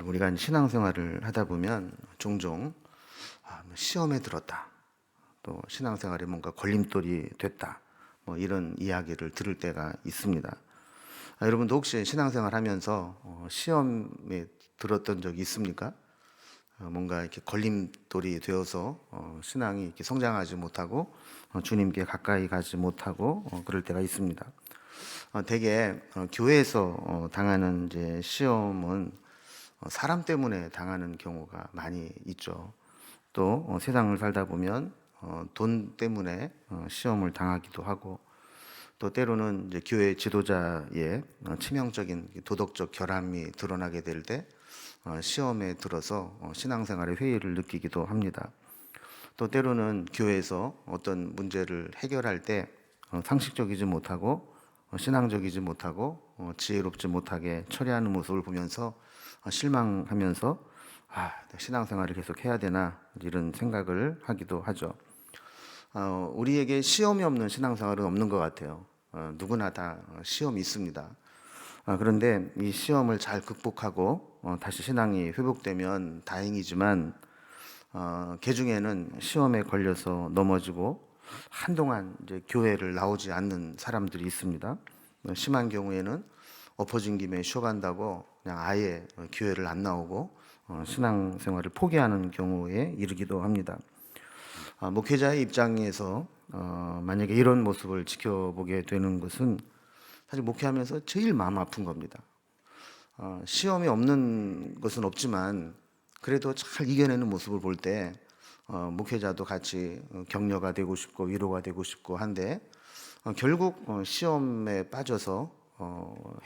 우리가 신앙생활을 하다 보면 종종 뭐 시험에 들었다, 또 신앙생활에 뭔가 걸림돌이 됐다, 뭐 이런 이야기를 들을 때가 있습니다. 여러분도 혹시 신앙생활 하면서 시험에 들었던 적이 있습니까? 뭔가 이렇게 걸림돌이 되어서 신앙이 이렇게 성장하지 못하고 주님께 가까이 가지 못하고 그럴 때가 있습니다. 대개 교회에서 당하는 이제 시험은 사람 때문에 당하는 경우가 많이 있죠. 또 세상을 살다 보면 돈 때문에 시험을 당하기도 하고, 또 때로는 이제 교회 지도자의 치명적인 도덕적 결함이 드러나게 될 때 시험에 들어서 신앙생활의 회의를 느끼기도 합니다. 또 때로는 교회에서 어떤 문제를 해결할 때 상식적이지 못하고 신앙적이지 못하고 지혜롭지 못하게 처리하는 모습을 보면서 실망하면서 신앙생활을 계속 해야 되나 이런 생각을 하기도 하죠. 우리에게 시험이 없는 신앙생활은 없는 것 같아요. 누구나 다 시험이 있습니다. 그런데 이 시험을 잘 극복하고 다시 신앙이 회복되면 다행이지만, 개중에는 시험에 걸려서 넘어지고 한동안 이제 교회를 나오지 않는 사람들이 있습니다. 심한 경우에는 엎어진 김에 쉬어간다고 그냥 아예 교회를 안 나오고 신앙생활을 포기하는 경우에 이르기도 합니다. 목회자의 입장에서 만약에 이런 모습을 지켜보게 되는 것은 사실 목회하면서 제일 마음 아픈 겁니다. 시험이 없는 것은 없지만 그래도 잘 이겨내는 모습을 볼 때 목회자도 같이 격려가 되고 싶고 위로가 되고 싶고 한데, 결국 시험에 빠져서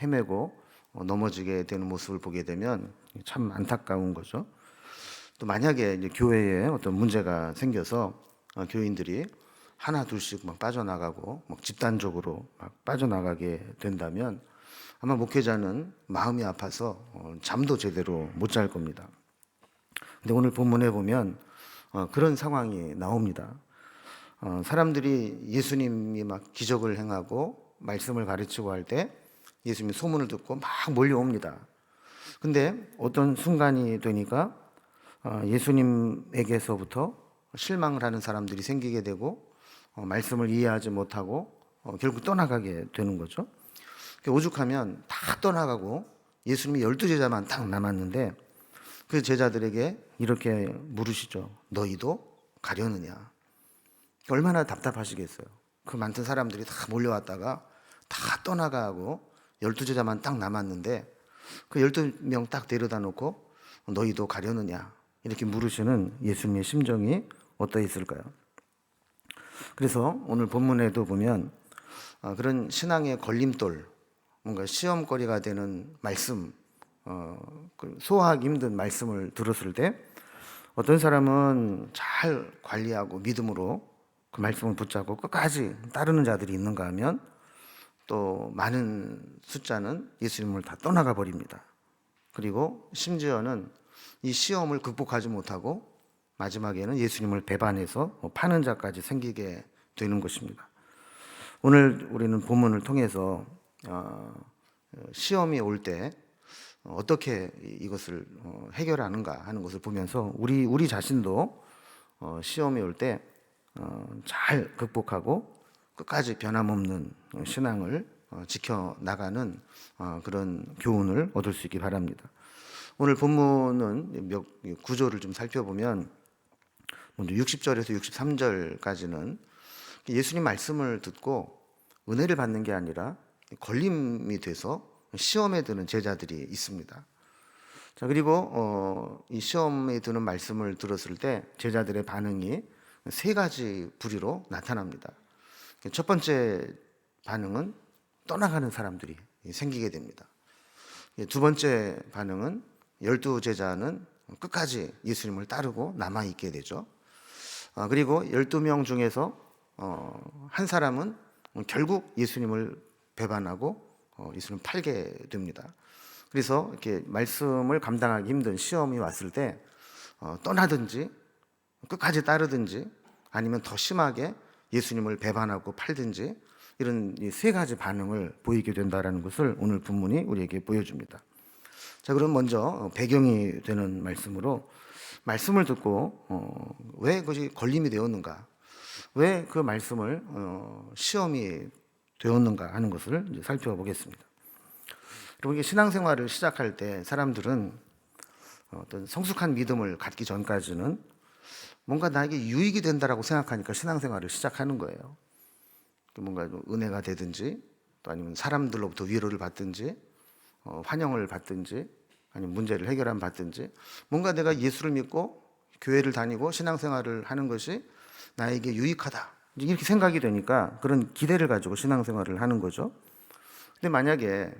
헤매고 넘어지게 되는 모습을 보게 되면 참 안타까운 거죠. 또 만약에 이제 교회에 어떤 문제가 생겨서 교인들이 하나 둘씩 막 빠져나가고 막 집단적으로 막 빠져나가게 된다면 아마 목회자는 마음이 아파서 잠도 제대로 못 잘 겁니다. 근데 오늘 본문에 보면 그런 상황이 나옵니다. 사람들이 예수님이 막 기적을 행하고 말씀을 가르치고 할 때 예수님이 소문을 듣고 막 몰려옵니다. 근데 어떤 순간이 되니까 예수님에게서부터 실망을 하는 사람들이 생기게 되고 말씀을 이해하지 못하고 결국 떠나가게 되는 거죠. 오죽하면 다 떠나가고 예수님이 12제자만 딱 남았는데 그 제자들에게 이렇게 물으시죠. 너희도 가려느냐? 얼마나 답답하시겠어요. 그 많던 사람들이 다 몰려왔다가 다 떠나가고 12제자만 딱 남았는데 그 12명 딱 데려다 놓고 너희도 가려느냐? 이렇게 물으시는 예수님의 심정이 어떠했을까요? 그래서 오늘 본문에도 보면 그런 신앙의 걸림돌, 뭔가 시험거리가 되는 말씀, 소화하기 힘든 말씀을 들었을 때 어떤 사람은 잘 관리하고 믿음으로 그 말씀을 붙잡고 끝까지 따르는 자들이 있는가 하면, 또 많은 숫자는 예수님을 다 떠나가 버립니다. 그리고 심지어는 이 시험을 극복하지 못하고 마지막에는 예수님을 배반해서 파는 자까지 생기게 되는 것입니다. 오늘 우리는 본문을 통해서 시험이 올 때 어떻게 이것을 해결하는가 하는 것을 보면서 우리 자신도 시험이 올 때 잘 극복하고 끝까지 변함없는 신앙을 지켜나가는 그런 교훈을 얻을 수 있기 바랍니다. 오늘 본문은 몇 구조를 좀 살펴보면 먼저 60절에서 63절까지는 예수님 말씀을 듣고 은혜를 받는 게 아니라 걸림이 돼서 시험에 드는 제자들이 있습니다. 자, 그리고 이 시험에 드는 말씀을 들었을 때 제자들의 반응이 세 가지 부류로 나타납니다. 첫 번째 반응은 떠나가는 사람들이 생기게 됩니다. 두 번째 반응은 12제자는 끝까지 예수님을 따르고 남아있게 되죠. 그리고 12명 중에서 한 사람은 결국 예수님을 배반하고 예수님을 팔게 됩니다. 그래서 이렇게 말씀을 감당하기 힘든 시험이 왔을 때 떠나든지 끝까지 따르든지 아니면 더 심하게 예수님을 배반하고 팔든지 이런 이 세 가지 반응을 보이게 된다는 것을 오늘 본문이 우리에게 보여줍니다. 자, 그럼 먼저 배경이 되는 말씀으로 말씀을 듣고 왜 그것이 걸림이 되었는가, 왜 그 말씀을 시험이 되었는가 하는 것을 이제 살펴보겠습니다. 여러분, 이게 신앙생활을 시작할 때 사람들은 어떤 성숙한 믿음을 갖기 전까지는 뭔가 나에게 유익이 된다라고 생각하니까 신앙생활을 시작하는 거예요. 뭔가 은혜가 되든지, 또 아니면 사람들로부터 위로를 받든지, 환영을 받든지, 아니면 문제를 해결함 받든지, 뭔가 내가 예수를 믿고 교회를 다니고 신앙생활을 하는 것이 나에게 유익하다, 이렇게 생각이 되니까 그런 기대를 가지고 신앙생활을 하는 거죠. 근데 만약에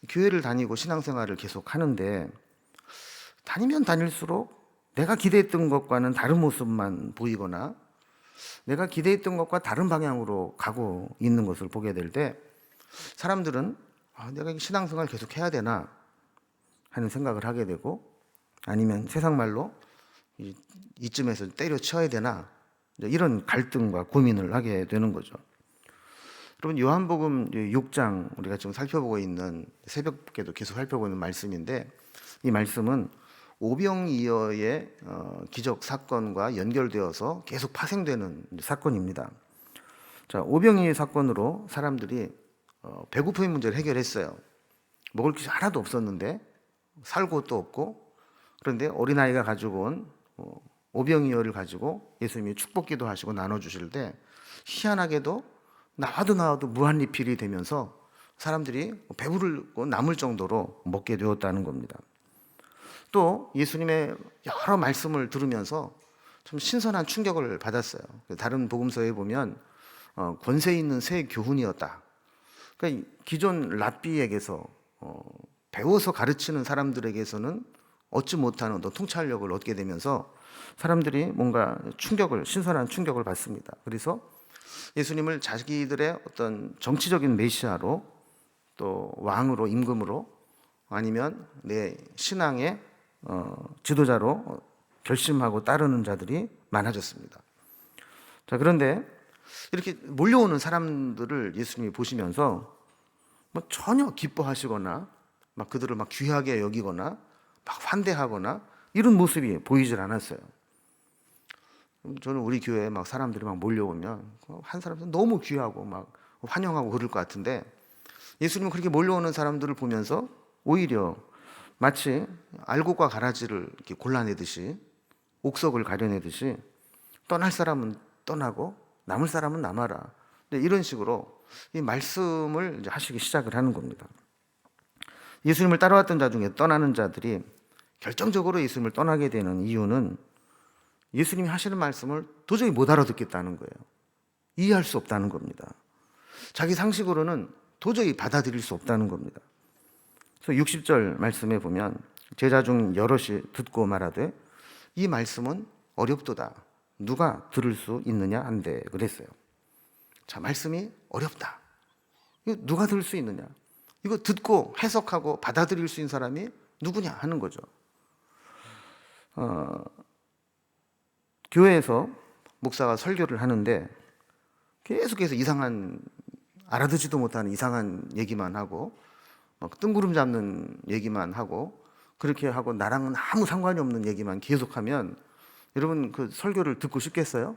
교회를 다니고 신앙생활을 계속 하는데 다니면 다닐수록 내가 기대했던 것과는 다른 모습만 보이거나 내가 기대했던 것과 다른 방향으로 가고 있는 것을 보게 될 때 사람들은 내가 신앙생활 계속 해야 되나 하는 생각을 하게 되고, 아니면 세상 말로 이쯤에서 때려쳐야 되나, 이런 갈등과 고민을 하게 되는 거죠. 여러분, 요한복음 6장 우리가 지금 살펴보고 있는, 새벽에도 계속 살펴보고 있는 말씀인데, 이 말씀은 오병이어의 기적 사건과 연결되어서 계속 파생되는 사건입니다. 자, 오병이어 사건으로 사람들이 배고픔의 문제를 해결했어요. 먹을 것이 하나도 없었는데, 살 곳도 없고, 그런데 어린아이가 가지고 온 오병이어를 가지고 예수님이 축복기도 하시고 나눠주실 때 희한하게도 나와도 무한리필이 되면서 사람들이 배부르고 남을 정도로 먹게 되었다는 겁니다. 또 예수님의 여러 말씀을 들으면서 좀 신선한 충격을 받았어요. 다른 복음서에 보면 권세 있는 새 교훈이었다. 그러니까 기존 랍비에게서 배워서 가르치는 사람들에게서는 얻지 못하는 어떤 통찰력을 얻게 되면서 사람들이 뭔가 신선한 충격을 받습니다. 그래서 예수님을 자기들의 어떤 정치적인 메시아로, 또 왕으로, 임금으로, 아니면 내 신앙의 지도자로 결심하고 따르는 자들이 많아졌습니다. 자, 그런데 이렇게 몰려오는 사람들을 예수님이 보시면서 전혀 기뻐하시거나 그들을 귀하게 여기거나 환대하거나 이런 모습이 보이질 않았어요. 저는 우리 교회에 사람들이 몰려오면 한 사람은 너무 귀하고 환영하고 그럴 것 같은데, 예수님은 그렇게 몰려오는 사람들을 보면서 오히려 마치 알곡과 가라지를 이렇게 골라내듯이, 옥석을 가려내듯이 떠날 사람은 떠나고 남을 사람은 남아라, 이런 식으로 이 말씀을 이제 하시기 시작을 하는 겁니다. 예수님을 따라왔던 자 중에 떠나는 자들이 결정적으로 예수님을 떠나게 되는 이유는 예수님이 하시는 말씀을 도저히 못 알아듣겠다는 거예요. 이해할 수 없다는 겁니다. 자기 상식으로는 도저히 받아들일 수 없다는 겁니다. 그래서 60절 말씀에 보면 제자 중 여럿이 듣고 말하되 이 말씀은 어렵도다. 누가 들을 수 있느냐 한데 그랬어요. 자, 말씀이 어렵다. 이거 누가 들을 수 있느냐? 이거 듣고 해석하고 받아들일 수 있는 사람이 누구냐 하는 거죠. 교회에서 목사가 설교를 하는데 계속해서 알아듣지도 못하는 이상한 얘기만 하고 뜬구름 잡는 얘기만 하고, 그렇게 하고 나랑은 아무 상관이 없는 얘기만 계속하면 여러분 그 설교를 듣고 싶겠어요?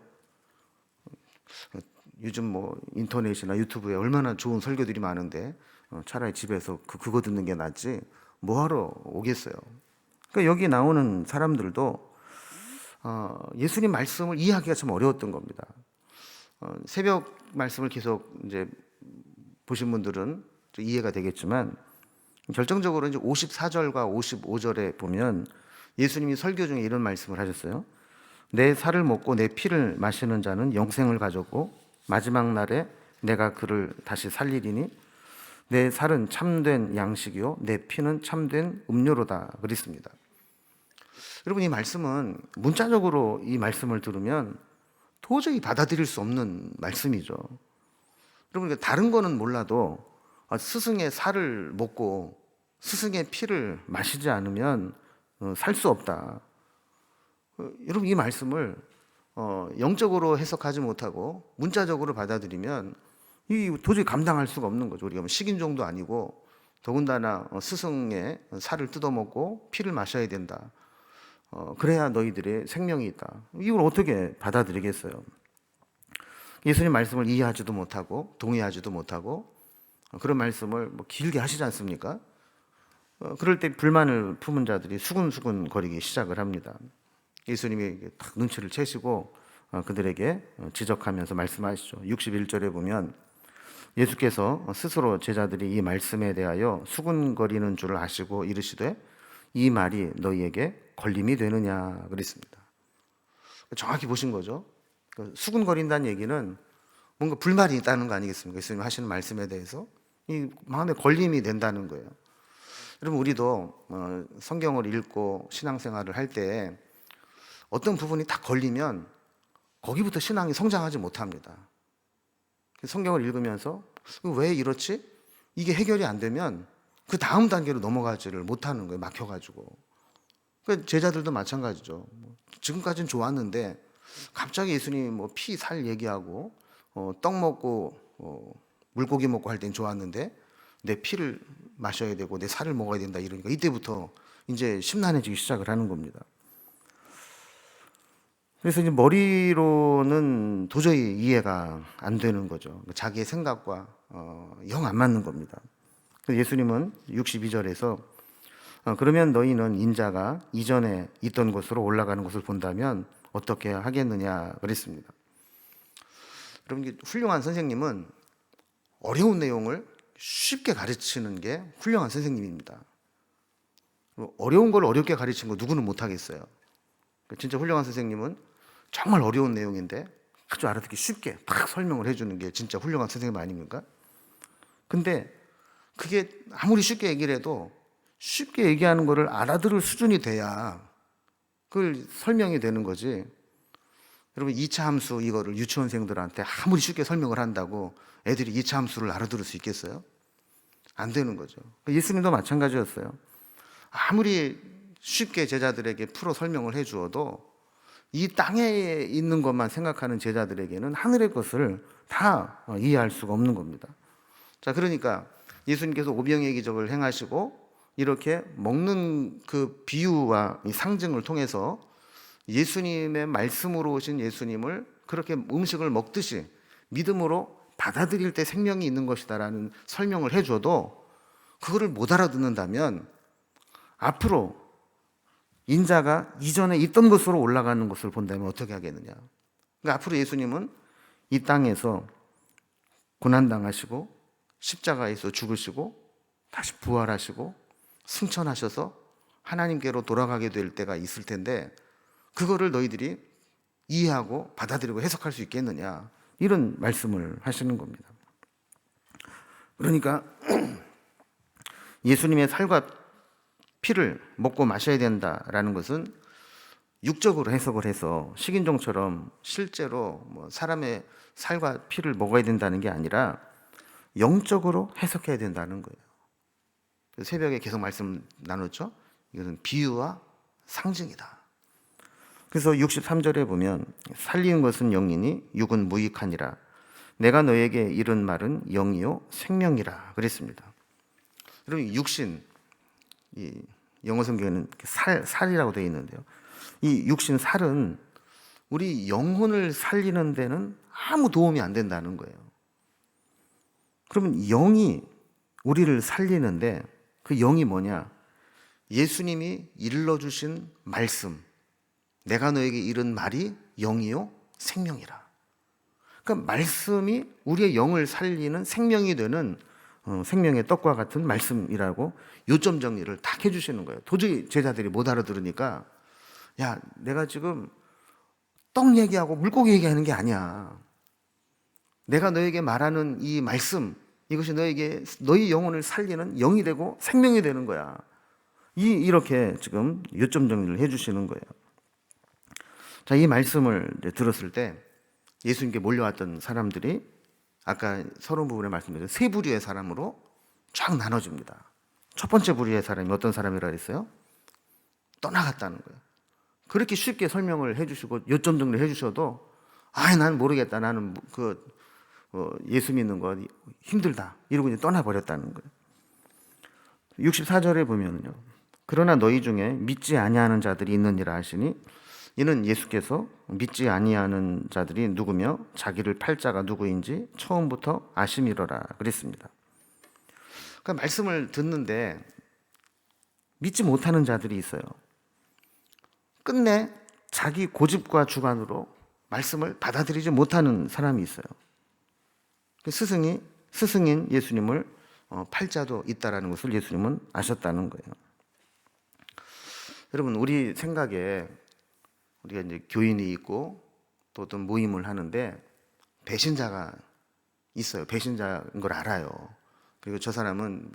요즘 인터넷이나 유튜브에 얼마나 좋은 설교들이 많은데 차라리 집에서 그거 듣는 게 낫지 뭐하러 오겠어요. 그러니까 여기 나오는 사람들도 예수님 말씀을 이해하기가 참 어려웠던 겁니다. 새벽 말씀을 계속 이제 보신 분들은 이해가 되겠지만, 결정적으로 이제 54절과 55절에 보면 예수님이 설교 중에 이런 말씀을 하셨어요. 내 살을 먹고 내 피를 마시는 자는 영생을 가졌고 마지막 날에 내가 그를 다시 살리리니 내 살은 참된 양식이요 내 피는 참된 음료로다 그랬습니다. 여러분, 이 말씀은 문자적으로 이 말씀을 들으면 도저히 받아들일 수 없는 말씀이죠. 여러분, 다른 거는 몰라도 스승의 살을 먹고 스승의 피를 마시지 않으면 살 수 없다. 여러분, 이 말씀을 영적으로 해석하지 못하고 문자적으로 받아들이면 이 도저히 감당할 수가 없는 거죠. 우리가 식인종도 아니고 더군다나 스승의 살을 뜯어먹고 피를 마셔야 된다. 그래야 너희들의 생명이 있다. 이걸 어떻게 받아들이겠어요? 예수님 말씀을 이해하지도 못하고 동의하지도 못하고 그런 말씀을 뭐 길게 하시지 않습니까? 그럴 때 불만을 품은 자들이 수근수근 거리기 시작을 합니다. 예수님이 딱 눈치를 채시고 그들에게 지적하면서 말씀하시죠. 61절에 보면 예수께서 스스로 제자들이 이 말씀에 대하여 수군거리는 줄을 아시고 이르시되 이 말이 너희에게 걸림이 되느냐 그랬습니다. 정확히 보신 거죠. 수군거린다는 얘기는 뭔가 불만이 있다는 거 아니겠습니까? 예수님 하시는 말씀에 대해서 이 마음에 걸림이 된다는 거예요. 여러분 우리도 성경을 읽고 신앙생활을 할 때 어떤 부분이 딱 걸리면 거기부터 신앙이 성장하지 못합니다. 성경을 읽으면서 왜 이렇지? 이게 해결이 안 되면 그 다음 단계로 넘어가지를 못하는 거예요. 막혀가지고. 그러니까 제자들도 마찬가지죠. 지금까지는 좋았는데 갑자기 예수님이 뭐 피, 살 얘기하고 떡 먹고 물고기 먹고 할 땐 좋았는데 내 피를 마셔야 되고 내 살을 먹어야 된다 이러니까 이때부터 이제 심란해지기 시작을 하는 겁니다. 그래서 이제 머리로는 도저히 이해가 안 되는 거죠. 자기의 생각과 영 안 맞는 겁니다. 예수님은 62절에서 그러면 너희는 인자가 이전에 있던 곳으로 올라가는 것을 본다면 어떻게 하겠느냐 그랬습니다. 여러분 훌륭한 선생님은 어려운 내용을 쉽게 가르치는 게 훌륭한 선생님입니다. 어려운 걸 어렵게 가르치는 거 누구는 못하겠어요. 진짜 훌륭한 선생님은 정말 어려운 내용인데 아주 알아듣기 쉽게 딱 설명을 해주는 게 진짜 훌륭한 선생님 아닙니까? 근데 그게 아무리 쉽게 얘기를 해도 쉽게 얘기하는 거를 알아들을 수준이 돼야 그걸 설명이 되는 거지. 여러분 2차 함수 이거를 유치원생들한테 아무리 쉽게 설명을 한다고 애들이 2차 함수를 알아들을 수 있겠어요? 안 되는 거죠. 예수님도 마찬가지였어요. 아무리 쉽게 제자들에게 풀어 설명을 해 주어도 이 땅에 있는 것만 생각하는 제자들에게는 하늘의 것을 다 이해할 수가 없는 겁니다. 자, 그러니까 예수님께서 오병이의 기적을 행하시고 이렇게 먹는 그 비유와 이 상징을 통해서 예수님의 말씀으로 오신 예수님을 그렇게 음식을 먹듯이 믿음으로 받아들일 때 생명이 있는 것이다라는 설명을 해줘도 그거를 못 알아듣는다면 앞으로 인자가 이전에 있던 곳으로 올라가는 것을 본다면 어떻게 하겠느냐. 그러니까 앞으로 예수님은 이 땅에서 고난당하시고 십자가에서 죽으시고 다시 부활하시고 승천하셔서 하나님께로 돌아가게 될 때가 있을 텐데 그거를 너희들이 이해하고 받아들이고 해석할 수 있겠느냐 이런 말씀을 하시는 겁니다. 그러니까 예수님의 살과 피를 먹고 마셔야 된다라는 것은 육적으로 해석을 해서 식인종처럼 실제로 뭐 사람의 살과 피를 먹어야 된다는 게 아니라 영적으로 해석해야 된다는 거예요. 새벽에 계속 말씀 나눴죠. 이것은 비유와 상징이다. 그래서 63절에 보면 살리는 것은 영이니 육은 무익하니라. 내가 너에게 이른 말은 영이요 생명이라 그랬습니다. 여러분 육신, 이 영어 성경에는 살이라고 되어 있는데요. 이 육신 살은 우리 영혼을 살리는 데는 아무 도움이 안 된다는 거예요. 그러면 영이 우리를 살리는데 그 영이 뭐냐? 예수님이 일러주신 말씀, 내가 너에게 이른 말이 영이요 생명이라. 그러니까 말씀이 우리의 영을 살리는 생명이 되는 생명의 떡과 같은 말씀이라고 요점 정리를 딱 해주시는 거예요. 도저히 제자들이 못 알아들으니까 야, 내가 지금 떡 얘기하고 물고기 얘기하는 게 아니야. 내가 너에게 말하는 이 말씀, 이것이 너희 영혼을 살리는 영이 되고 생명이 되는 거야. 이렇게 지금 요점 정리를 해주시는 거예요. 자, 이 말씀을 들었을 때 예수님께 몰려왔던 사람들이 아까 서론 부분에 말씀드린 세 부류의 사람으로 쫙 나눠집니다. 첫 번째 부류의 사람이 어떤 사람이라 그랬어요? 떠나갔다는 거예요. 그렇게 쉽게 설명을 해주시고 요점 정리를 해주셔도 난 모르겠다. 나는 예수 믿는 거 힘들다. 이러고 이제 떠나버렸다는 거예요. 64절에 보면요. 그러나 너희 중에 믿지 아니하는 자들이 있느니라 하시니 이는 예수께서 믿지 아니하는 자들이 누구며 자기를 팔 자가 누구인지 처음부터 아심이로라 그랬습니다. 그러니까 말씀을 듣는데 믿지 못하는 자들이 있어요. 끝내 자기 고집과 주관으로 말씀을 받아들이지 못하는 사람이 있어요. 스승인 예수님을 팔자도 있다라는 것을 예수님은 아셨다는 거예요. 여러분, 우리 생각에 우리가 이제 교인이 있고 또 어떤 모임을 하는데 배신자가 있어요. 배신자인 걸 알아요. 그리고 저 사람은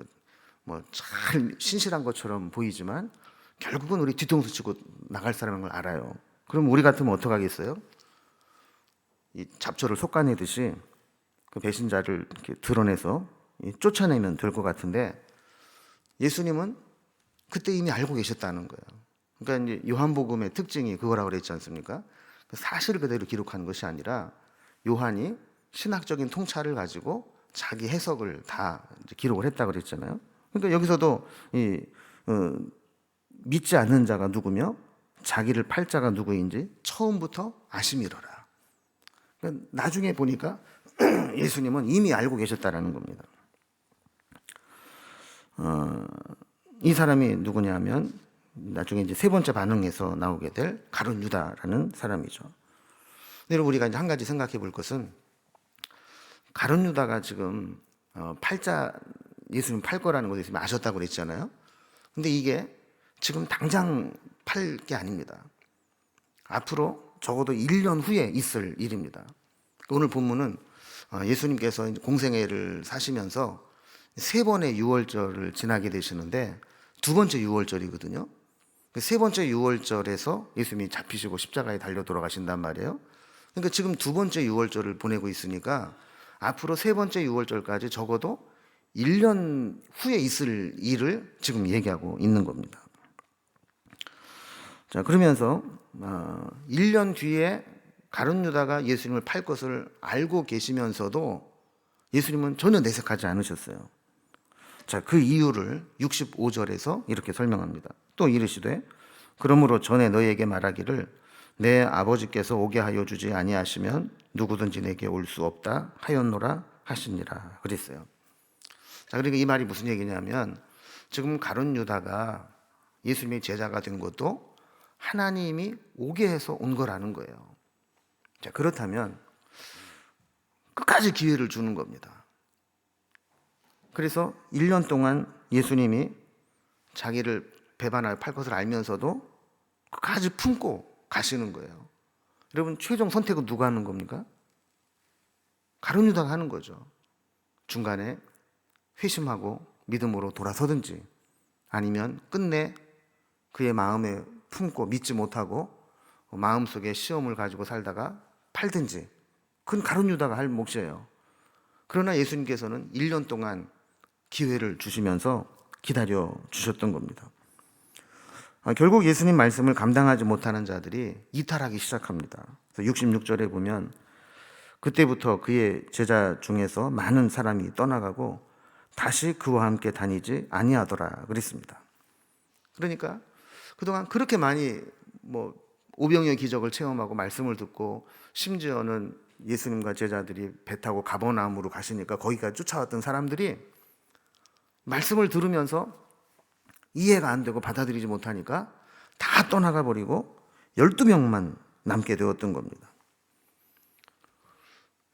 뭐 잘 신실한 것처럼 보이지만 결국은 우리 뒤통수 치고 나갈 사람인 걸 알아요. 그럼 우리 같으면 어떡하겠어요? 이 잡초를 솎아내듯이 그 배신자를 이렇게 드러내서 쫓아내면 될 것 같은데 예수님은 그때 이미 알고 계셨다는 거예요. 그러니까 이제 요한복음의 특징이 그거라고 그랬지 않습니까? 사실을 그대로 기록한 것이 아니라 요한이 신학적인 통찰을 가지고 자기 해석을 다 기록을 했다고 그랬잖아요. 그러니까 여기서도 믿지 않는 자가 누구며 자기를 팔 자가 누구인지 처음부터 아심이로라. 그러니까 나중에 보니까 예수님은 이미 알고 계셨다라는 겁니다. 이 사람이 누구냐면 나중에 이제 세 번째 반응에서 나오게 될 가룟 유다라는 사람이죠. 여러분, 우리가 이제 한 가지 생각해 볼 것은 가룟 유다가 지금 팔자 예수님 팔 거라는 것을 예수님이 아셨다고 그랬잖아요. 근데 이게 지금 당장 팔 게 아닙니다. 앞으로 적어도 1년 후에 있을 일입니다. 오늘 본문은 예수님께서 공생애를 사시면서 세 번의 유월절을 지나게 되시는데 두 번째 유월절이거든요. 세 번째 유월절에서 예수님이 잡히시고 십자가에 달려 돌아가신단 말이에요. 그러니까 지금 두 번째 유월절을 보내고 있으니까 앞으로 세 번째 유월절까지 적어도 1년 후에 있을 일을 지금 얘기하고 있는 겁니다. 자, 그러면서 1년 뒤에 가룟 유다가 예수님을 팔 것을 알고 계시면서도 예수님은 전혀 내색하지 않으셨어요. 자, 그 이유를 65절에서 이렇게 설명합니다. 또 이르시되 그러므로 전에 너희에게 말하기를 내 아버지께서 오게 하여 주지 아니하시면 누구든지 내게 올 수 없다 하였노라 하시니라 그랬어요. 자, 그러니까 이 말이 무슨 얘기냐면 지금 가룟 유다가 예수님의 제자가 된 것도 하나님이 오게 해서 온 거라는 거예요. 자, 그렇다면 끝까지 기회를 주는 겁니다. 그래서 1년 동안 예수님이 자기를 배반하여 팔 것을 알면서도 끝까지 품고 가시는 거예요. 여러분, 최종 선택은 누가 하는 겁니까? 가룟 유다가 하는 거죠. 중간에 회심하고 믿음으로 돌아서든지 아니면 끝내 그의 마음에 품고 믿지 못하고 마음속에 시험을 가지고 살다가 팔든지 그건 가룟 유다가 할 몫이에요. 그러나 예수님께서는 1년 동안 기회를 주시면서 기다려 주셨던 겁니다. 결국 예수님 말씀을 감당하지 못하는 자들이 이탈하기 시작합니다. 66절에 보면 그때부터 그의 제자 중에서 많은 사람이 떠나가고 다시 그와 함께 다니지 아니하더라 그랬습니다. 그러니까 그동안 그렇게 많이 오병이어 기적을 체험하고 말씀을 듣고 심지어는 예수님과 제자들이 배 타고 가버나움으로 가시니까 거기까지 쫓아왔던 사람들이 말씀을 들으면서 이해가 안 되고 받아들이지 못하니까 다 떠나가 버리고 12명만 남게 되었던 겁니다.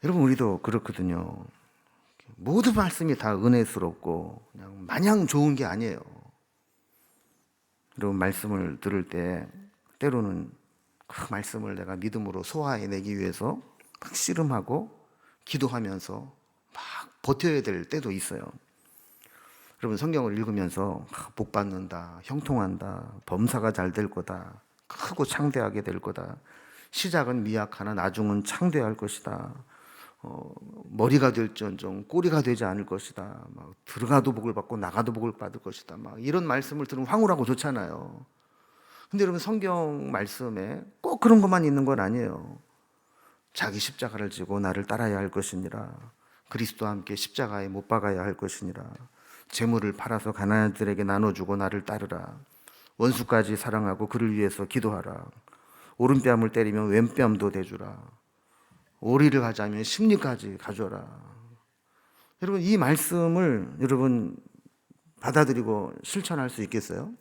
여러분, 우리도 그렇거든요. 모든 말씀이 다 은혜스럽고 그냥 마냥 좋은 게 아니에요. 여러분, 말씀을 들을 때 때로는 그 말씀을 내가 믿음으로 소화해내기 위해서 막 씨름하고 기도하면서 막 버텨야 될 때도 있어요. 여러분, 성경을 읽으면서 복 받는다, 형통한다, 범사가 잘 될 거다, 크고 창대하게 될 거다, 시작은 미약하나 나중은 창대할 것이다, 머리가 될지언정 꼬리가 되지 않을 것이다, 막 들어가도 복을 받고 나가도 복을 받을 것이다, 막 이런 말씀을 들으면 황홀하고 좋잖아요. 근데 여러분, 성경 말씀에 꼭 그런 것만 있는 건 아니에요. 자기 십자가를 지고 나를 따라야 할 것이니라, 그리스도와 함께 십자가에 못 박아야 할 것이니라, 재물을 팔아서 가난한들에게 나눠주고 나를 따르라. 원수까지 사랑하고 그를 위해서 기도하라. 오른뺨을 때리면 왼뺨도 대주라. 오리를 가자면 십리까지 가져라. 여러분, 이 말씀을 여러분 받아들이고 실천할 수 있겠어요?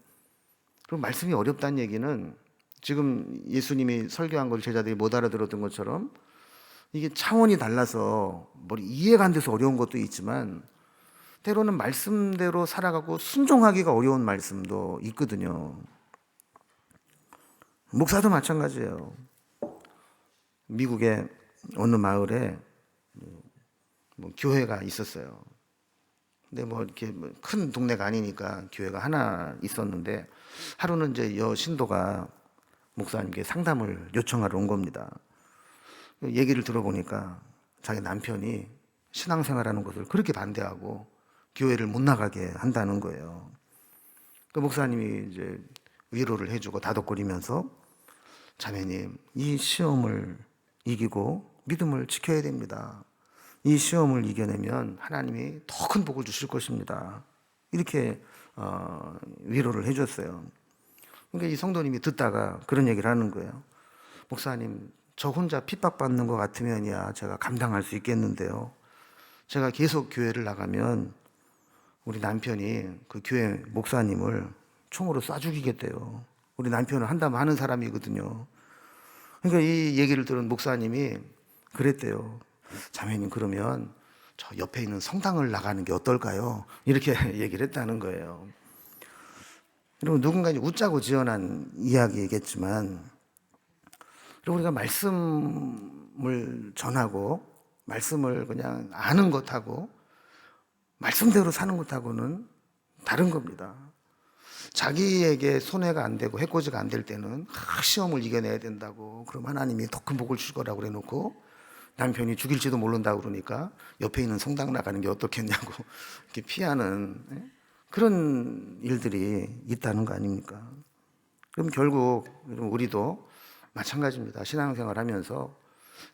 그럼 말씀이 어렵다는 얘기는 지금 예수님이 설교한 걸 제자들이 못 알아들었던 것처럼 이게 차원이 달라서 머리 이해가 안 돼서 어려운 것도 있지만 때로는 말씀대로 살아가고 순종하기가 어려운 말씀도 있거든요. 목사도 마찬가지예요. 미국의 어느 마을에 교회가 있었어요. 근데 이렇게 큰 동네가 아니니까 교회가 하나 있었는데 하루는 이제 신도가 목사님께 상담을 요청하러 온 겁니다. 얘기를 들어보니까 자기 남편이 신앙생활하는 것을 그렇게 반대하고 교회를 못 나가게 한다는 거예요. 그 목사님이 이제 위로를 해주고 다독거리면서 자매님, 이 시험을 이기고 믿음을 지켜야 됩니다. 이 시험을 이겨내면 하나님이 더 큰 복을 주실 것입니다. 이렇게 위로를 해줬어요. 그러니까 이 성도님이 듣다가 그런 얘기를 하는 거예요. 목사님, 저 혼자 핍박받는 것 같으면야 제가 감당할 수 있겠는데요. 제가 계속 교회를 나가면 우리 남편이 그 교회 목사님을 총으로 쏴 죽이겠대요. 우리 남편은 한다면 하는 사람이거든요. 그러니까 이 얘기를 들은 목사님이 그랬대요. 자매님, 그러면 저 옆에 있는 성당을 나가는 게 어떨까요? 이렇게 얘기를 했다는 거예요. 여러분, 누군가 웃자고 지어낸 이야기겠지만 우리가 말씀을 전하고 말씀을 그냥 아는 것하고 말씀대로 사는 것하고는 다른 겁니다. 자기에게 손해가 안 되고 해코지가 안 될 때는 시험을 이겨내야 된다고, 그럼 하나님이 더 큰 복을 줄 거라고 그래놓고 남편이 죽일지도 모른다고 그러니까 옆에 있는 성당 나가는 게 어떻겠냐고 이렇게 피하는 그런 일들이 있다는 거 아닙니까? 그럼 결국 우리도 마찬가지입니다. 신앙생활 하면서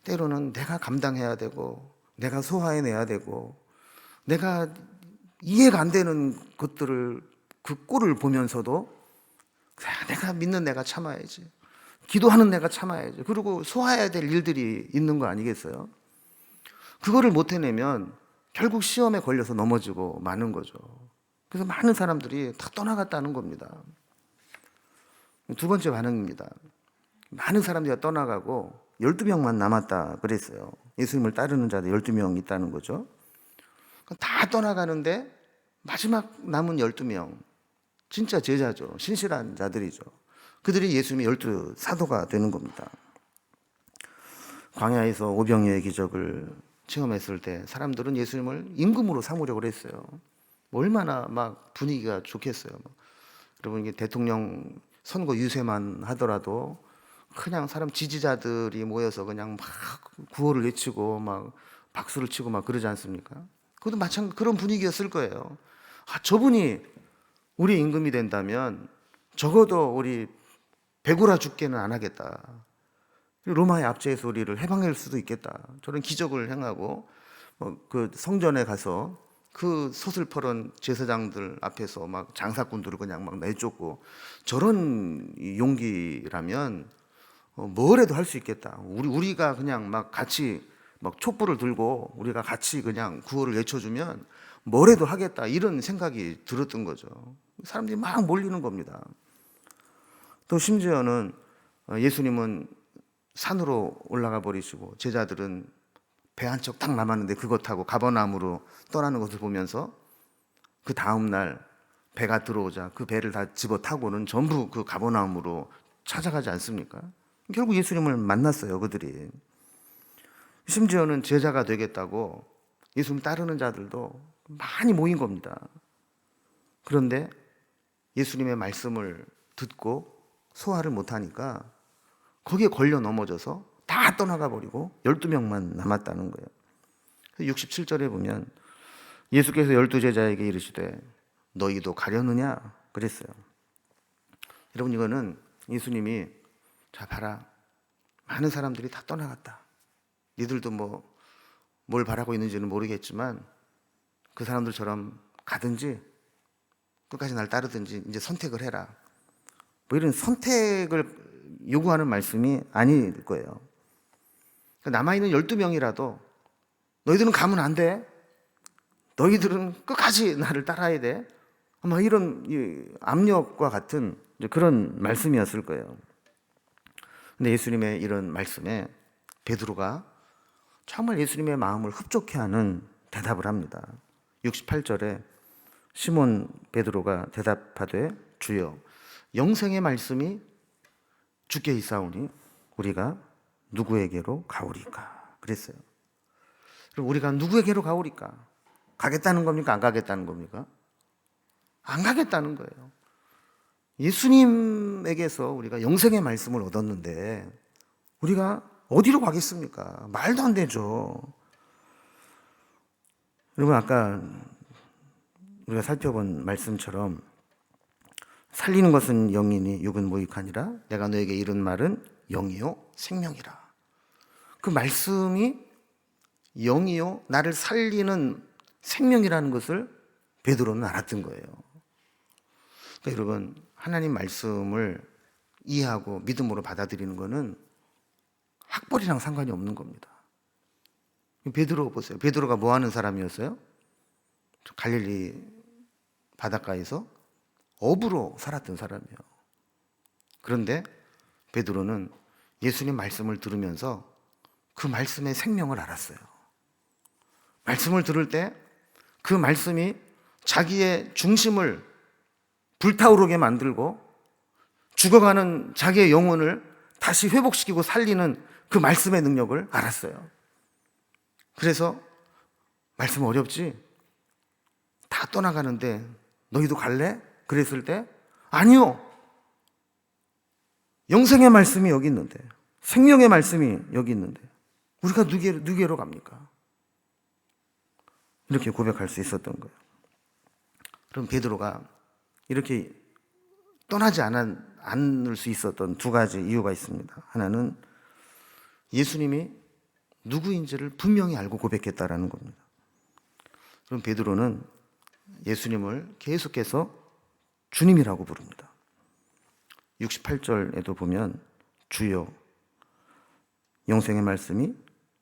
때로는 내가 감당해야 되고 내가 소화해내야 되고 내가 이해가 안 되는 것들을 그 꼴을 보면서도 내가 믿는 내가 참아야지, 기도하는 내가 참아야지, 그리고 소화해야 될 일들이 있는 거 아니겠어요? 그거를 못 해내면 결국 시험에 걸려서 넘어지고 마는 거죠. 그래서 많은 사람들이 다 떠나갔다는 겁니다. 두 번째 반응입니다. 많은 사람들이 떠나가고 12명만 남았다 그랬어요. 예수님을 따르는 자들 12명 있다는 거죠. 다 떠나가는데 마지막 남은 12명, 진짜 제자죠. 신실한 자들이죠. 그들이 예수님의 12 사도가 되는 겁니다. 광야에서 오병이어의 기적을 체험했을 때 사람들은 예수님을 임금으로 삼으려고 했어요. 얼마나 막 분위기가 좋겠어요. 여러분, 이게 대통령 선거 유세만 하더라도 그냥 사람 지지자들이 모여서 그냥 막 구호를 외치고 막 박수를 치고 막 그러지 않습니까? 그것도 마찬가지 그런 분위기였을 거예요. 저분이 우리 임금이 된다면 적어도 우리 배고라 죽게는 안 하겠다. 로마의 압제에서 우리를 해방할 수도 있겠다. 저런 기적을 행하고 그 성전에 가서 그 서슬퍼런 제사장들 앞에서 막 장사꾼들을 그냥 막 내쫓고, 저런 용기라면 뭐래도 할 수 있겠다. 우리가 그냥 막 같이 막 촛불을 들고 우리가 같이 그냥 구호를 외쳐주면 뭐래도 하겠다, 이런 생각이 들었던 거죠. 사람들이 막 몰리는 겁니다. 또 심지어는 예수님은 산으로 올라가 버리시고 제자들은 배 한 척 딱 남았는데 그것 타고 가버나움으로 떠나는 것을 보면서 그 다음날 배가 들어오자 그 배를 다 집어 타고는 전부 그 가버나움으로 찾아가지 않습니까? 결국 예수님을 만났어요, 그들이. 심지어는 제자가 되겠다고 예수님 따르는 자들도 많이 모인 겁니다. 그런데 예수님의 말씀을 듣고 소화를 못하니까 거기에 걸려 넘어져서 다 떠나가 버리고 12명만 남았다는 거예요. 67절에 보면 예수께서 12제자에게 이르시되 너희도 가려느냐 그랬어요. 여러분, 이거는 예수님이 자 봐라, 많은 사람들이 다 떠나갔다. 니들도 뭘 바라고 있는지는 모르겠지만 그 사람들처럼 가든지 끝까지 날 따르든지 이제 선택을 해라. 뭐 이런 선택을 요구하는 말씀이 아닐 거예요. 남아있는 12명이라도 너희들은 가면 안 돼. 너희들은 끝까지 나를 따라야 돼. 아마 이런 압력과 같은 그런 말씀이었을 거예요. 근데 예수님의 이런 말씀에 베드로가 정말 예수님의 마음을 흡족해 하는 대답을 합니다. 68절에 시몬 베드로가 대답하되 주여 영생의 말씀이 주께 있사오니 우리가 누구에게로 가오리까 그랬어요. 그럼 우리가 누구에게로 가오리까? 가겠다는 겁니까? 안 가겠다는 겁니까? 안 가겠다는 거예요. 예수님에게서 우리가 영생의 말씀을 얻었는데 우리가 어디로 가겠습니까? 말도 안 되죠. 여러분 아까 우리가 살펴본 말씀처럼 살리는 것은 영이니 육은 무익하니라 내가 너에게 이른 말은 영이요 생명이라. 그 말씀이 영이요 나를 살리는 생명이라는 것을 베드로는 알았던 거예요. 그러니까 여러분 하나님 말씀을 이해하고 믿음으로 받아들이는 것은 학벌이랑 상관이 없는 겁니다. 베드로 보세요. 베드로가 뭐 하는 사람이었어요? 갈릴리 바닷가에서 어부로 살았던 사람이에요. 그런데 베드로는 예수님 말씀을 들으면서 그 말씀의 생명을 알았어요. 말씀을 들을 때 그 말씀이 자기의 중심을 불타오르게 만들고 죽어가는 자기의 영혼을 다시 회복시키고 살리는 그 말씀의 능력을 알았어요. 그래서 말씀 어렵지? 다 떠나가는데 너희도 갈래? 그랬을 때 아니요. 영생의 말씀이 여기 있는데 생명의 말씀이 여기 있는데 우리가 누구에로 갑니까? 이렇게 고백할 수 있었던 거예요. 그럼 베드로가 이렇게 떠나지 않을 수 있었던 두 가지 이유가 있습니다. 하나는 예수님이 누구인지를 분명히 알고 고백했다라는 겁니다. 그럼 베드로는 예수님을 계속해서 주님이라고 부릅니다. 68절에도 보면 주여 영생의 말씀이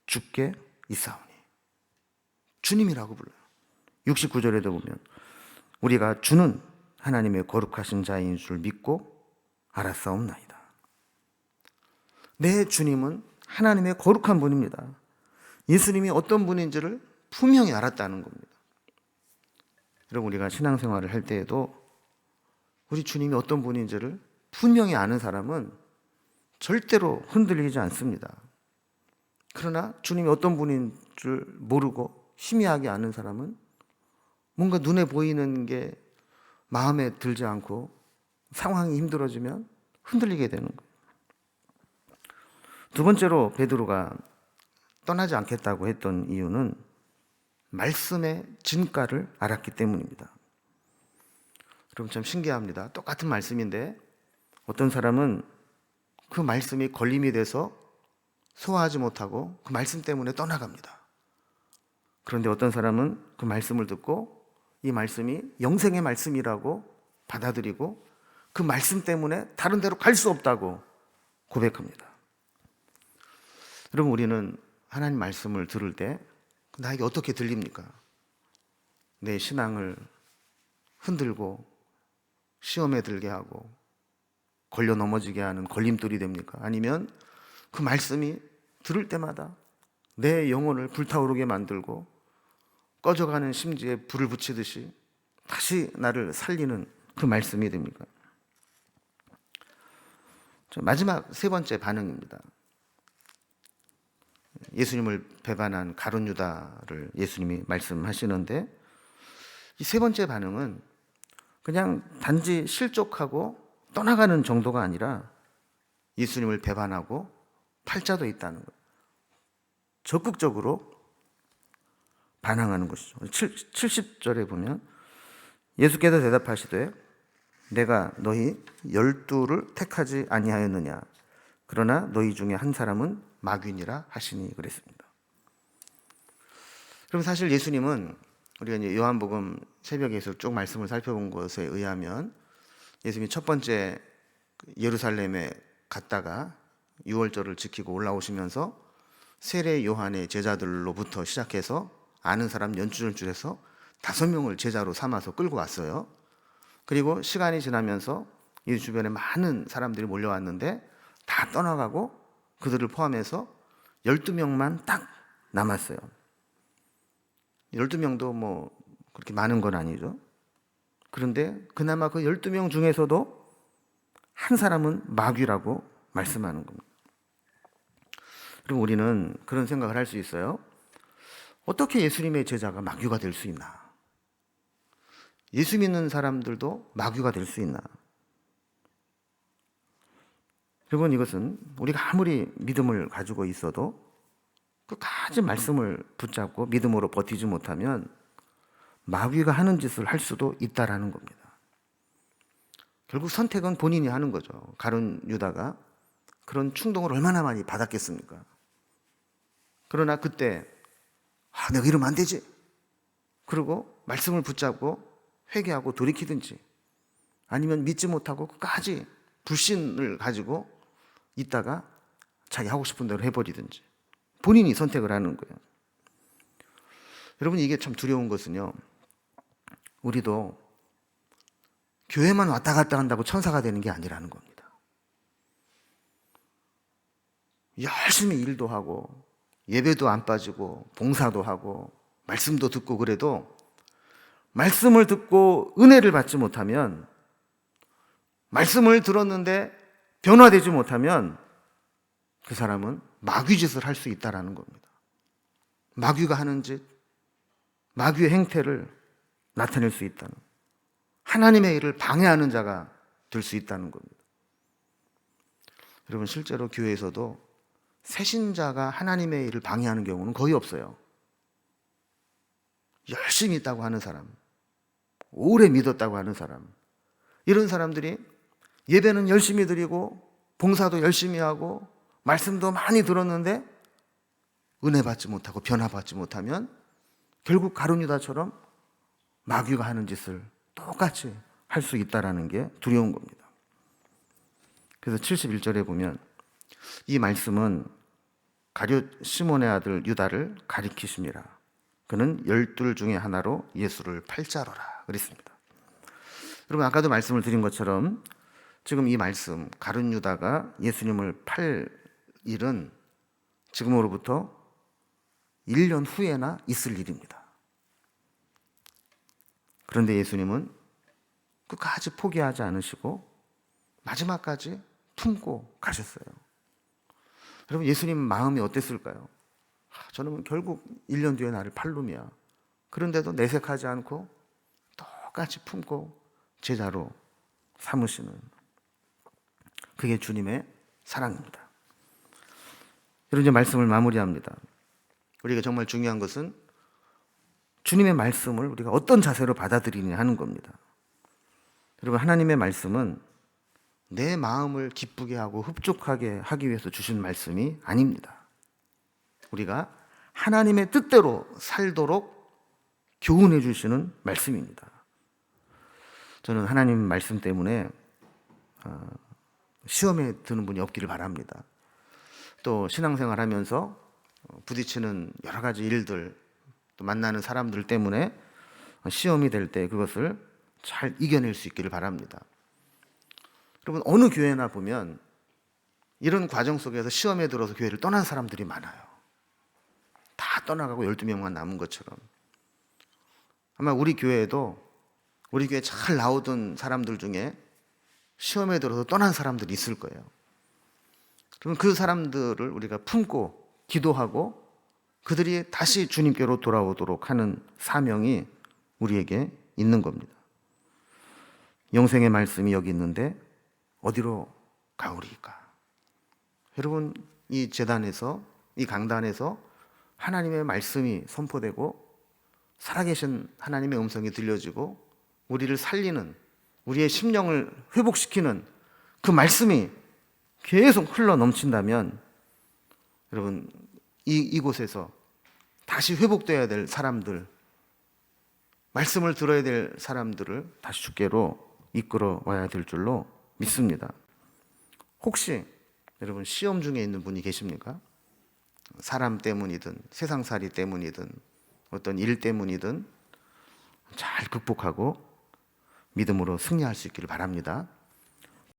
주께 있사오니 주님이라고 불러요. 69절에도 보면 우리가 주는 하나님의 거룩하신 자인 줄 믿고 알았사옵나이다. 내 주님은 하나님의 거룩한 분입니다. 예수님이 어떤 분인지를 분명히 알았다는 겁니다. 여러분 우리가 신앙생활을 할 때에도 우리 주님이 어떤 분인지를 분명히 아는 사람은 절대로 흔들리지 않습니다. 그러나 주님이 어떤 분인 줄 모르고 희미하게 아는 사람은 뭔가 눈에 보이는 게 마음에 들지 않고 상황이 힘들어지면 흔들리게 되는 거예요. 두 번째로 베드로가 떠나지 않겠다고 했던 이유는 말씀의 진가를 알았기 때문입니다. 여러분 참 신기합니다. 똑같은 말씀인데 어떤 사람은 그 말씀이 걸림이 돼서 소화하지 못하고 그 말씀 때문에 떠나갑니다. 그런데 어떤 사람은 그 말씀을 듣고 이 말씀이 영생의 말씀이라고 받아들이고 그 말씀 때문에 다른 데로 갈 수 없다고 고백합니다. 여러분 우리는 하나님 말씀을 들을 때 나에게 어떻게 들립니까? 내 신앙을 흔들고 시험에 들게 하고 걸려 넘어지게 하는 걸림돌이 됩니까? 아니면 그 말씀이 들을 때마다 내 영혼을 불타오르게 만들고 꺼져가는 심지에 불을 붙이듯이 다시 나를 살리는 그 말씀이 됩니까? 마지막 세 번째 반응입니다. 예수님을 배반한 가룟 유다를 예수님이 말씀하시는데 이 세 번째 반응은 그냥 단지 실족하고 떠나가는 정도가 아니라 예수님을 배반하고 팔자도 있다는 거예요. 적극적으로 반항하는 것이죠. 70절에 보면 예수께서 대답하시되 내가 너희 12를 택하지 아니하였느냐 그러나 너희 중에 한 사람은 마귀니라 하시니 그랬습니다. 그럼 사실 예수님은 우리가 이제 요한복음 새벽에서 쭉 말씀을 살펴본 것에 의하면 예수님이 첫 번째 예루살렘에 갔다가 유월절을 지키고 올라오시면서 세례 요한의 제자들로부터 시작해서 아는 사람 연줄연줄해서 5명을 제자로 삼아서 끌고 왔어요. 그리고 시간이 지나면서 이 주변에 많은 사람들이 몰려왔는데 다 떠나가고 그들을 포함해서 12명만 딱 남았어요. 12명도 뭐 그렇게 많은 건 아니죠. 그런데 그나마 그 12명 중에서도 한 사람은 마귀라고 말씀하는 겁니다. 그럼 우리는 그런 생각을 할 수 있어요. 어떻게 예수님의 제자가 마귀가 될 수 있나? 예수 믿는 사람들도 마귀가 될 수 있나? 여러분, 이것은 우리가 아무리 믿음을 가지고 있어도 끝까지 말씀을 붙잡고 믿음으로 버티지 못하면 마귀가 하는 짓을 할 수도 있다라는 겁니다. 결국 선택은 본인이 하는 거죠. 가룟 유다가 그런 충동을 얼마나 많이 받았겠습니까? 그러나 그때 내가 이러면 안 되지. 그리고 말씀을 붙잡고 회개하고 돌이키든지 아니면 믿지 못하고 끝까지 불신을 가지고 있다가 자기 하고 싶은 대로 해버리든지 본인이 선택을 하는 거예요. 여러분, 이게 참 두려운 것은요, 우리도 교회만 왔다 갔다 한다고 천사가 되는 게 아니라는 겁니다. 열심히 일도 하고 예배도 안 빠지고 봉사도 하고 말씀도 듣고 그래도 말씀을 듣고 은혜를 받지 못하면, 말씀을 들었는데 변화되지 못하면 그 사람은 마귀짓을 할 수 있다는 겁니다. 마귀가 하는 짓, 마귀의 행태를 나타낼 수 있다는, 하나님의 일을 방해하는 자가 될 수 있다는 겁니다. 여러분, 실제로 교회에서도 새신자가 하나님의 일을 방해하는 경우는 거의 없어요. 열심히 있다고 하는 사람, 오래 믿었다고 하는 사람, 이런 사람들이 예배는 열심히 드리고 봉사도 열심히 하고 말씀도 많이 들었는데 은혜 받지 못하고 변화받지 못하면 결국 가룟 유다처럼 마귀가 하는 짓을 똑같이 할 수 있다는 게 두려운 겁니다. 그래서 71절에 보면 이 말씀은 가룟 시몬의 아들 유다를 가리키심이라. 그는 12 중에 하나로 예수를 팔자로라 그랬습니다. 여러분, 아까도 말씀을 드린 것처럼 지금 이 말씀, 가룟 유다가 예수님을 팔 일은 지금으로부터 1년 후에나 있을 일입니다. 그런데 예수님은 끝까지 포기하지 않으시고 마지막까지 품고 가셨어요. 여러분, 예수님 마음이 어땠을까요? 저는 결국 1년 뒤에 나를 팔 놈이야. 그런데도 내색하지 않고 똑같이 품고 제자로 삼으시는, 그게 주님의 사랑입니다. 여러분, 이제 말씀을 마무리합니다. 우리가 정말 중요한 것은 주님의 말씀을 우리가 어떤 자세로 받아들이느냐 하는 겁니다. 여러분, 하나님의 말씀은 내 마음을 기쁘게 하고 흡족하게 하기 위해서 주신 말씀이 아닙니다. 우리가 하나님의 뜻대로 살도록 교훈해 주시는 말씀입니다. 저는 하나님 말씀 때문에 시험에 드는 분이 없기를 바랍니다. 또 신앙생활 하면서 부딪히는 여러 가지 일들, 또 만나는 사람들 때문에 시험이 될 때 그것을 잘 이겨낼 수 있기를 바랍니다. 여러분, 어느 교회나 보면 이런 과정 속에서 시험에 들어서 교회를 떠난 사람들이 많아요. 다 떠나가고 12명만 남은 것처럼. 아마 우리 교회에도 우리 교회에 잘 나오던 사람들 중에 시험에 들어서 떠난 사람들이 있을 거예요. 그럼 그 사람들을 우리가 품고 기도하고 그들이 다시 주님께로 돌아오도록 하는 사명이 우리에게 있는 겁니다. 영생의 말씀이 여기 있는데 어디로 가오리까? 여러분, 이 제단에서, 이 강단에서 하나님의 말씀이 선포되고 살아계신 하나님의 음성이 들려지고 우리를 살리는, 우리의 심령을 회복시키는 그 말씀이 계속 흘러 넘친다면 여러분, 이곳에서 다시 회복되어야 될 사람들, 말씀을 들어야 될 사람들을 다시 주께로 이끌어 와야 될 줄로 믿습니다. 혹시 여러분 시험 중에 있는 분이 계십니까? 사람 때문이든 세상살이 때문이든 어떤 일 때문이든 잘 극복하고 믿음으로 승리할 수 있기를 바랍니다.